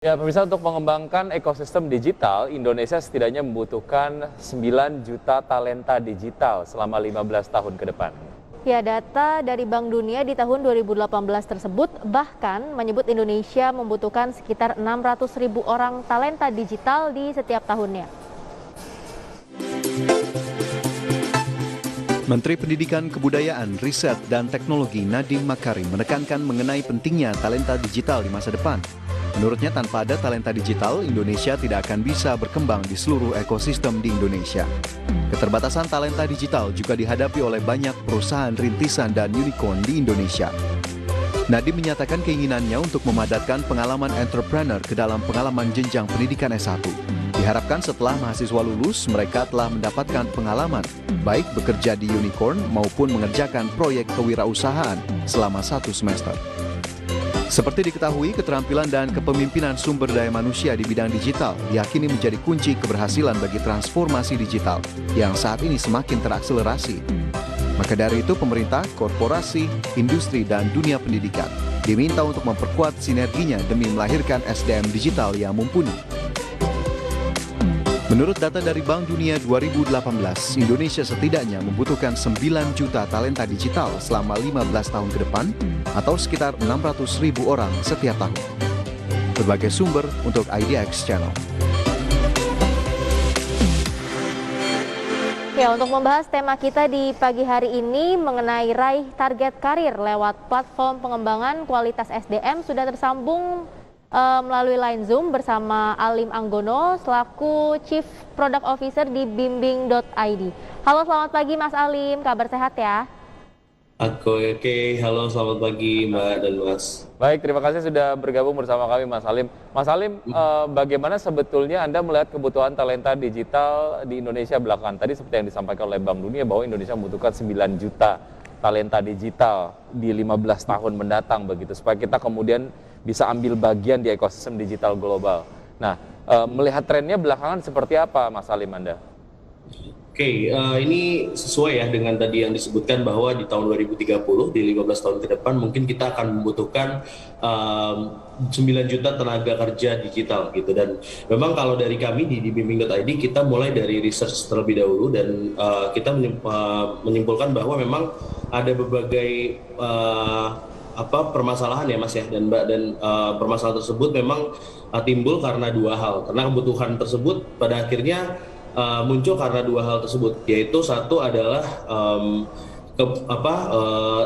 Ya, pemirsa, untuk mengembangkan ekosistem digital, Indonesia setidaknya membutuhkan 9 juta talenta digital selama 15 tahun ke depan. Ya, data dari Bank Dunia di tahun 2018 tersebut bahkan menyebut Indonesia membutuhkan sekitar 600.000 orang talenta digital di setiap tahunnya. Menteri Pendidikan, Kebudayaan, Riset, dan Teknologi Nadiem Makarim menekankan mengenai pentingnya talenta digital di masa depan. Menurutnya, tanpa ada talenta digital, Indonesia tidak akan bisa berkembang di seluruh ekosistem di Indonesia. Keterbatasan talenta digital juga dihadapi oleh banyak perusahaan rintisan dan unicorn di Indonesia. Nadiem menyatakan keinginannya untuk memadatkan pengalaman entrepreneur ke dalam pengalaman jenjang pendidikan S1. Diharapkan setelah mahasiswa lulus, mereka telah mendapatkan pengalaman, baik bekerja di unicorn maupun mengerjakan proyek kewirausahaan selama 1 semester. Seperti diketahui, keterampilan dan kepemimpinan sumber daya manusia di bidang digital diyakini menjadi kunci keberhasilan bagi transformasi digital yang saat ini semakin terakselerasi. Maka dari itu, pemerintah, korporasi, industri, dan dunia pendidikan diminta untuk memperkuat sinerginya demi melahirkan SDM digital yang mumpuni. Menurut data dari Bank Dunia 2018, Indonesia setidaknya membutuhkan 9 juta talenta digital selama 15 tahun ke depan atau sekitar 600.000 orang setiap tahun. Berbagai sumber untuk IDX Channel. Ya, untuk membahas tema kita di pagi hari ini mengenai raih target karir lewat platform pengembangan kualitas SDM sudah tersambung melalui line Zoom bersama Alim Anggono selaku Chief Product Officer di bimbing.id. Halo, selamat pagi Mas Alim, kabar sehat ya? Oke, halo, selamat pagi Mbak dan Mas. Baik, terima kasih sudah bergabung bersama kami, Mas Alim. Mas Alim, bagaimana sebetulnya Anda melihat kebutuhan talenta digital di Indonesia belakangan? Tadi seperti yang disampaikan oleh Bank Dunia bahwa Indonesia membutuhkan 9 juta talenta digital di 15 tahun mendatang begitu, supaya kita kemudian bisa ambil bagian di ekosistem digital global. Nah, melihat trennya belakangan seperti apa, Mas Alim, Anda? Oke, ini sesuai ya dengan tadi yang disebutkan bahwa di tahun 2030, di 15 tahun ke depan, mungkin kita akan membutuhkan 9 juta tenaga kerja digital gitu. Dan memang kalau dari kami di bimbing.id, kita mulai dari research terlebih dahulu dan kita menyimpulkan bahwa memang ada berbagai permasalahan ya Mas ya dan Mbak, dan permasalahan tersebut memang timbul karena dua hal, karena kebutuhan tersebut pada akhirnya muncul karena dua hal tersebut, yaitu satu adalah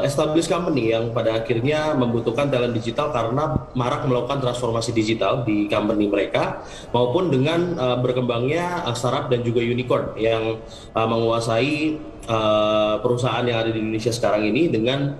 established company yang pada akhirnya membutuhkan talent digital karena marak melakukan transformasi digital di company mereka, maupun dengan berkembangnya startup dan juga unicorn yang menguasai perusahaan yang ada di Indonesia sekarang ini dengan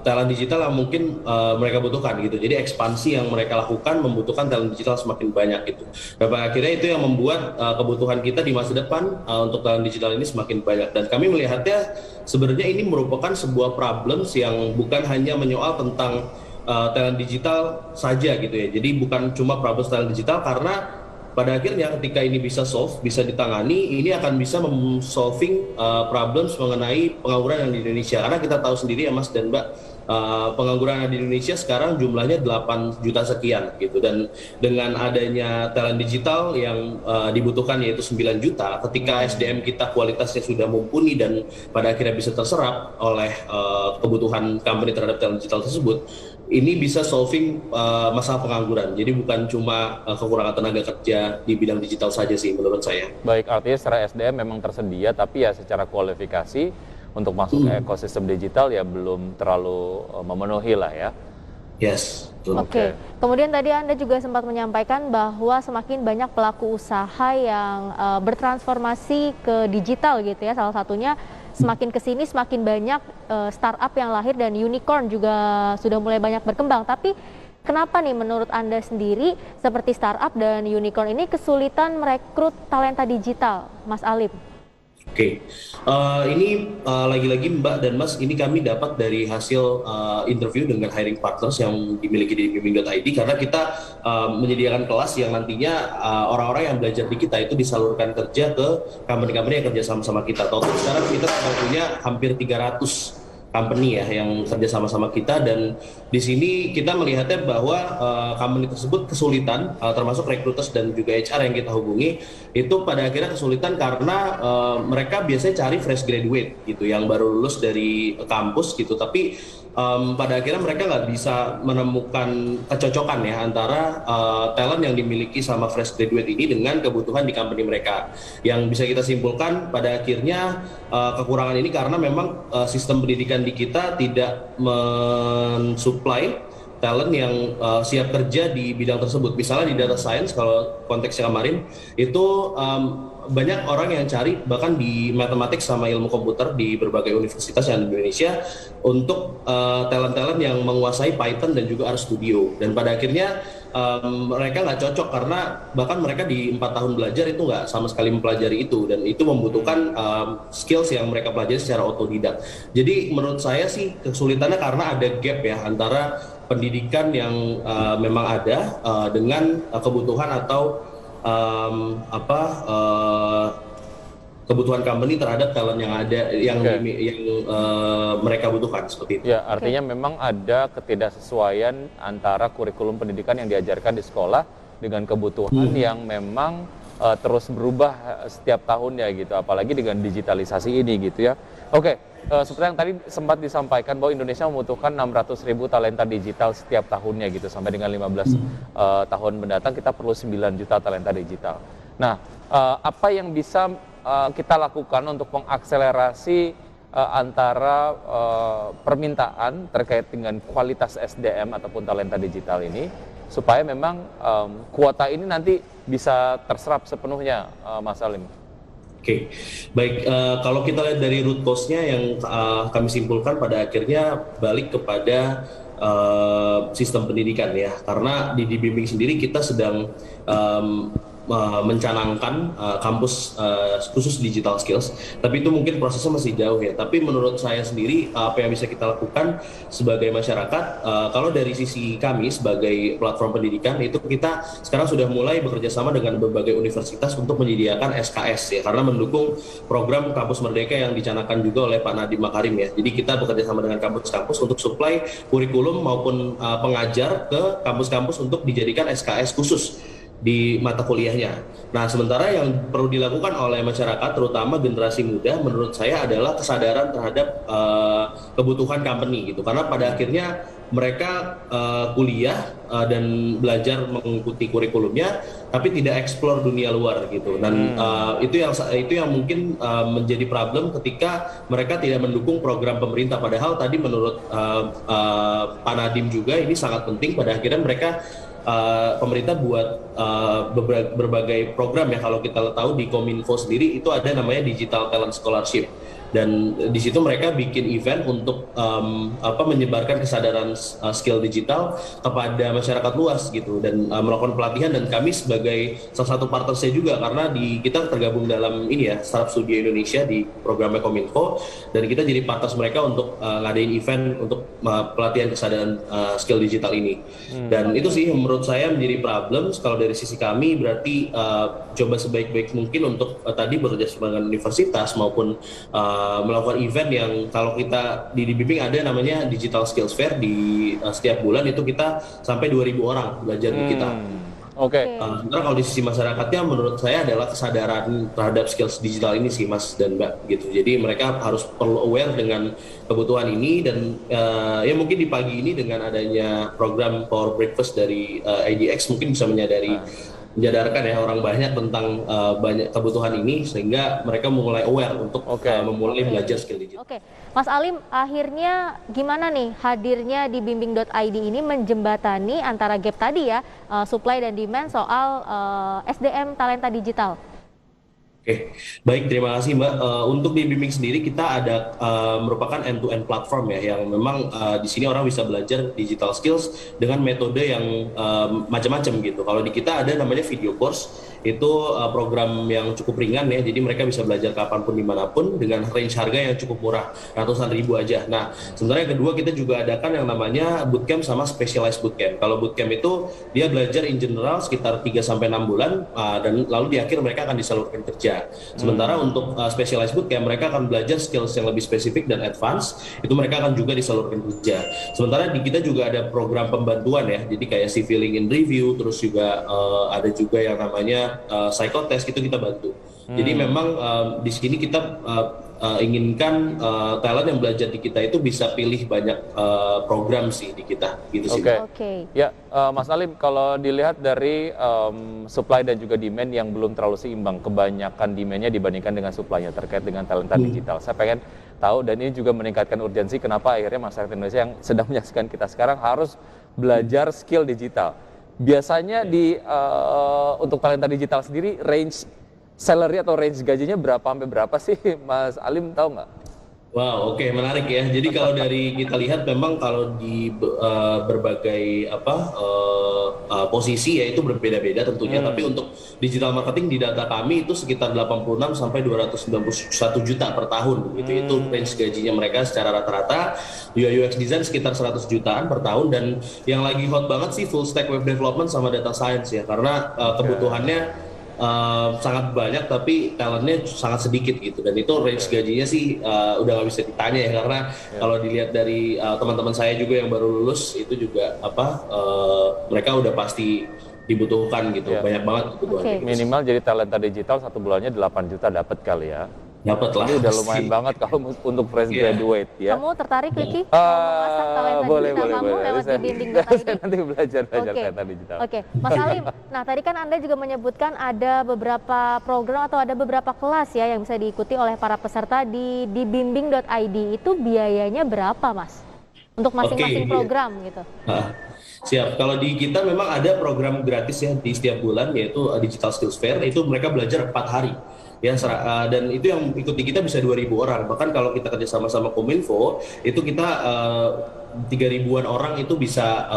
talent digital yang mungkin mereka butuhkan gitu. Jadi ekspansi yang mereka lakukan membutuhkan talent digital semakin banyak gitu. Dan akhirnya itu yang membuat kebutuhan kita di masa depan untuk talent digital ini semakin banyak. Dan kami melihatnya sebenarnya ini merupakan sebuah problems yang bukan hanya menyoal tentang talent digital saja gitu ya. Jadi bukan cuma problems talent digital, karena pada akhirnya ketika ini bisa bisa ditangani, ini akan bisa solving problems mengenai pengangguran yang di Indonesia. Karena kita tahu sendiri ya Mas dan Mbak, pengangguran di Indonesia sekarang jumlahnya 8 juta sekian gitu, dan dengan adanya talent digital yang dibutuhkan yaitu 9 juta, ketika SDM kita kualitasnya sudah mumpuni dan pada akhirnya bisa terserap oleh kebutuhan company terhadap talent digital tersebut, ini bisa solving masalah pengangguran. Jadi bukan cuma kekurangan tenaga kerja di bidang digital saja sih menurut saya. Baik, artinya secara SDM memang tersedia, tapi ya secara kualifikasi untuk masuk ke ekosistem digital ya belum terlalu memenuhi lah ya. Yes, betul. Oke. Kemudian tadi Anda juga sempat menyampaikan bahwa semakin banyak pelaku usaha yang bertransformasi ke digital gitu ya. Salah satunya semakin kesini semakin banyak startup yang lahir dan unicorn juga sudah mulai banyak berkembang. Tapi kenapa nih menurut Anda sendiri seperti startup dan unicorn ini kesulitan merekrut talenta digital, Mas Alim? Oke, ini lagi-lagi Mbak dan Mas, ini kami dapat dari hasil interview dengan hiring partners yang dimiliki di bimbing.id, karena kita menyediakan kelas yang nantinya orang-orang yang belajar di kita itu disalurkan kerja ke company-company yang kerja sama-sama kita. Total sekarang kita punya hampir 300 company ya yang kerja sama-sama kita, dan di sini kita melihatnya bahwa company tersebut kesulitan, termasuk recruiters dan juga HR yang kita hubungi itu pada akhirnya kesulitan karena mereka biasanya cari fresh graduate gitu yang baru lulus dari kampus gitu, tapi pada akhirnya mereka nggak bisa menemukan kecocokan ya antara talent yang dimiliki sama fresh graduate ini dengan kebutuhan di company mereka. Yang bisa kita simpulkan pada akhirnya kekurangan ini karena memang sistem pendidikan di kita tidak mensupply talent yang siap kerja di bidang tersebut. Misalnya di data science, kalau konteksnya kemarin itu banyak orang yang cari bahkan di matematik sama ilmu komputer di berbagai universitas yang di Indonesia untuk talent-talent yang menguasai Python dan juga RStudio, dan pada akhirnya mereka nggak cocok karena bahkan mereka di 4 tahun belajar itu nggak sama sekali mempelajari itu, dan itu membutuhkan skills yang mereka pelajari secara otodidak. Jadi menurut saya sih kesulitannya karena ada gap ya antara pendidikan yang memang ada dengan kebutuhan atau kebutuhan company terhadap talent yang ada yang mereka butuhkan seperti itu. Ya, artinya memang ada ketidaksesuaian antara kurikulum pendidikan yang diajarkan di sekolah dengan kebutuhan yang memang terus berubah setiap tahunnya gitu, apalagi dengan digitalisasi ini gitu ya. Oke, seperti yang tadi sempat disampaikan bahwa Indonesia membutuhkan 600.000 talenta digital setiap tahunnya gitu, sampai dengan 15 tahun mendatang kita perlu 9 juta talenta digital. Nah, apa yang bisa kita lakukan untuk mengakselerasi antara permintaan terkait dengan kualitas SDM ataupun talenta digital ini supaya memang kuota ini nanti bisa terserap sepenuhnya, Mas Alim? Oke, baik. Kalau kita lihat dari root cause-nya yang kami simpulkan pada akhirnya balik kepada sistem pendidikan ya, karena di Bimbing sendiri kita sedang mencanangkan kampus khusus digital skills, tapi itu mungkin prosesnya masih jauh ya. Tapi menurut saya sendiri apa yang bisa kita lakukan sebagai masyarakat, kalau dari sisi kami sebagai platform pendidikan itu kita sekarang sudah mulai bekerja sama dengan berbagai universitas untuk menyediakan SKS ya, karena mendukung program Kampus Merdeka yang dicanangkan juga oleh Pak Nadiem Makarim ya. Jadi kita bekerja sama dengan kampus-kampus untuk supply kurikulum maupun pengajar ke kampus-kampus untuk dijadikan SKS khusus di mata kuliahnya. Nah, sementara yang perlu dilakukan oleh masyarakat, terutama generasi muda, menurut saya adalah kesadaran terhadap kebutuhan company gitu. Karena pada akhirnya mereka kuliah dan belajar mengikuti kurikulumnya, tapi tidak eksplor dunia luar gitu. Dan itu yang mungkin menjadi problem ketika mereka tidak mendukung program pemerintah. Padahal tadi menurut Pak Nadiem juga ini sangat penting. Pada akhirnya mereka pemerintah buat berbagai program ya. Kalau kita tahu di Kominfo sendiri itu ada namanya Digital Talent Scholarship, dan di situ mereka bikin event untuk menyebarkan kesadaran skill digital kepada masyarakat luas gitu, dan melakukan pelatihan. Dan kami sebagai salah satu partnersnya juga, karena kita tergabung dalam ini ya, Startup Studio Indonesia di programnya Kominfo, dan kita jadi partners mereka untuk ngadain event untuk pelatihan kesadaran skill digital ini. Dan itu sih menurut saya menjadi problem. Kalau dari sisi kami berarti coba sebaik-baik mungkin untuk tadi bekerja sama dengan universitas maupun melakukan event yang kalau kita di Bimbing ada namanya Digital Skills Fair di setiap bulan, itu kita sampai 2.000 orang belajar di kita. Oke. Sementara kalau di sisi masyarakatnya menurut saya adalah kesadaran terhadap skills digital ini sih Mas dan Mbak gitu. Jadi mereka harus perlu aware dengan kebutuhan ini, dan ya mungkin di pagi ini dengan adanya program Power Breakfast dari IDX mungkin bisa menyadarkan ya orang banyak tentang banyak kebutuhan ini, sehingga mereka mulai aware untuk memulai belajar skill digital. Oke, Mas Alim, akhirnya gimana nih hadirnya di bimbing.id ini menjembatani antara gap tadi ya, supply dan demand soal SDM talenta digital? Oke, baik, terima kasih Mbak. Untuk di Bimbing sendiri kita ada merupakan end-to-end platform ya, yang memang di sini orang bisa belajar digital skills dengan metode yang macam-macam gitu. Kalau di kita ada namanya video course, itu program yang cukup ringan ya, jadi mereka bisa belajar kapanpun dimanapun dengan range harga yang cukup murah, ratusan ribu aja. Nah, sebenarnya yang kedua kita juga adakan yang namanya bootcamp sama specialized bootcamp. Kalau bootcamp itu dia belajar in general sekitar 3-6 bulan, dan lalu di akhir mereka akan disalurkan kerja. mereka. Sementara untuk specialized bootcamp mereka akan belajar skills yang lebih spesifik dan advance, itu mereka akan juga disalurkan kerja. Sementara di kita juga ada program pembantuan ya, jadi kayak civiling in review, terus juga ada juga yang namanya psychotest, itu kita bantu. Jadi memang di sini kita inginkan talent yang belajar di kita itu bisa pilih banyak program sih di kita, gitu sih. Oke. Ya, Mas Alim, kalau dilihat dari supply dan juga demand yang belum terlalu seimbang, kebanyakan demand-nya dibandingkan dengan supply-nya terkait dengan talenta digital. Saya pengen tahu, dan ini juga meningkatkan urgensi kenapa akhirnya masyarakat Indonesia yang sedang menyaksikan kita sekarang harus belajar skill digital. Biasanya untuk talenta digital sendiri range salary atau range gajinya berapa sampai berapa sih, Mas Alim, tahu nggak? Wow, oke, menarik ya. Jadi kalau dari kita lihat memang kalau di berbagai posisi ya itu berbeda-beda tentunya. Tapi untuk digital marketing di data kami itu sekitar 86 sampai 291 juta per tahun gitu. Itu range gajinya mereka secara rata-rata. UI UX design sekitar 100 jutaan per tahun, dan yang lagi hot banget sih full stack web development sama data science ya, karena kebutuhannya sangat banyak tapi talentnya sangat sedikit gitu, dan itu range gajinya sih udah nggak bisa ditanya ya, karena kalau dilihat dari teman-teman saya juga yang baru lulus itu juga mereka udah pasti dibutuhkan gitu, banyak banget kebutuhannya. Minimal jadi talenta digital 1 bulannya 8 juta dapat kali ya. Dapat lah. Ini udah lumayan banget kalau untuk fresh graduate ya. Kamu tertarik, Vicky? Mengasah talenta boleh. digital kamu lewat di bimbing.id? Saya nanti belajar talenta digital. Oke, Mas Alim. Nah, tadi kan Anda juga menyebutkan ada beberapa program atau ada beberapa kelas ya yang bisa diikuti oleh para peserta di bimbing.id. Itu biayanya berapa, Mas? Untuk masing-masing program gitu. Siap. Kalau di kita memang ada program gratis ya di setiap bulan, yaitu Digital Skills Fair. Itu mereka belajar 4 hari. Ya, dan itu yang ikuti kita bisa 2.000 orang. Bahkan kalau kita kerja sama Kominfo, itu kita 3.000-an orang itu bisa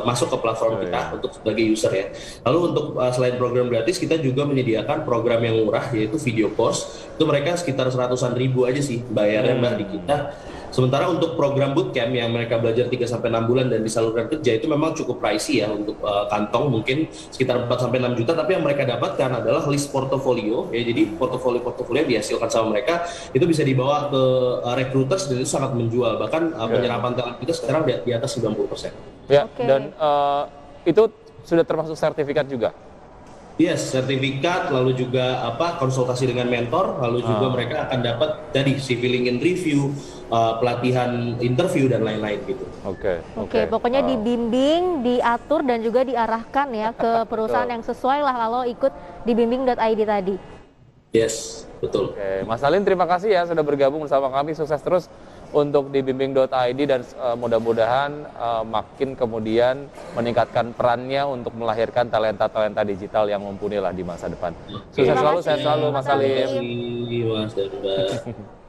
masuk ke platform kita untuk sebagai user ya. Lalu untuk selain program gratis, kita juga menyediakan program yang murah, yaitu video course. Itu mereka sekitar 100-an ribu aja sih bayarnya di kita. Sementara untuk program bootcamp yang mereka belajar 3-6 bulan dan disalurkan kerja, itu memang cukup pricey ya untuk kantong, mungkin sekitar 4-6 juta, tapi yang mereka dapatkan adalah list portofolio ya. Jadi portofolio yang dihasilkan sama mereka itu bisa dibawa ke recruiters, dan itu sangat menjual. Bahkan penyerapan talent kita sekarang di atas 90%. Ya, dan itu sudah termasuk sertifikat juga? Yes, sertifikat, lalu juga konsultasi dengan mentor, lalu juga mereka akan dapat tadi civiling in review, pelatihan interview dan lain-lain gitu. Oke, pokoknya dibimbing, diatur dan juga diarahkan ya ke perusahaan yang sesuai lah kalau ikut di bimbing.id tadi. Yes, betul. Oke, Mas Alim, terima kasih ya sudah bergabung bersama kami. Sukses terus untuk di bimbing.id, dan mudah-mudahan makin kemudian meningkatkan perannya untuk melahirkan talenta-talenta digital yang mumpuni lah di masa depan. Sukses selalu, sehat selalu Mas Alim. Terima kasih, Mas.